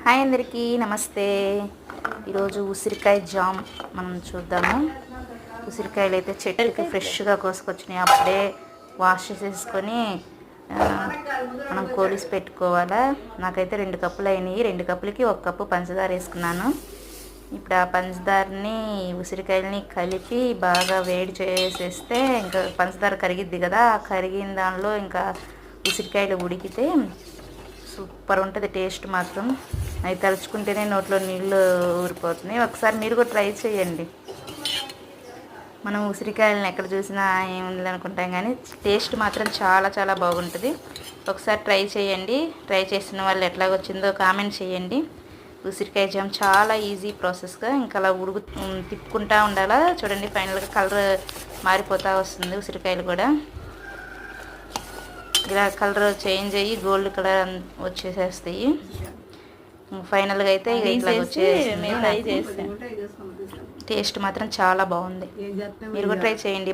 Hi అందరికీ నమస్తే. ఈరోజు ఉసిరికాయ జామ్ మనం చూద్దాము. ఉసిరికాయలు అయితే చెట్టుకి ఫ్రెష్గా కోసుకొచ్చినాయి, అప్పుడే వాష్ చేసుకొని మనం కోలిసి పెట్టుకోవాలా. నాకైతే 2 కప్పులు అయినాయి. 2 కప్పులకి 1 కప్పు పంచదార వేసుకున్నాను. ఇప్పుడు ఆ పంచదారని ఉసిరికాయలని కలిపి బాగా వేడి చేసేస్తే ఇంకా పంచదార కరిగిద్ది కదా, ఆ కరిగిన దానిలో ఇంకా ఉసిరికాయలు ఉడికితే సూపర్ ఉంటుంది టేస్ట్ మాత్రం. అవి తలుచుకుంటేనే నోట్లో నీళ్ళు ఊరిపోతున్నాయి. ఒకసారి మీరు కూడా ట్రై చేయండి. మనం ఉసిరికాయలను ఎక్కడ చూసినా ఏముంది అనుకుంటాం, కానీ టేస్ట్ మాత్రం చాలా చాలా బాగుంటుంది. ఒకసారి ట్రై చేయండి. ట్రై చేసిన వాళ్ళు ఎట్లా వచ్చిందో కామెంట్ చేయండి. ఉసిరికాయ జామ్ చాలా ఈజీ ప్రాసెస్గా ఇంకా అలా తిప్పుకుంటూ ఉండాలా. చూడండి, ఫైనల్గా కలర్ మారిపోతూ వస్తుంది. ఉసిరికాయలు కూడా ఇలా కలర్ చేంజ్ అయ్యి గోల్డ్ కలర్ వచ్చేసేస్తాయి. ఫైనల్గా అయితే ఇట్లా వచ్చేసింది. టేస్ట్ మాత్రం చాలా బాగుంది. మీరు కూడా ట్రై చేయండి.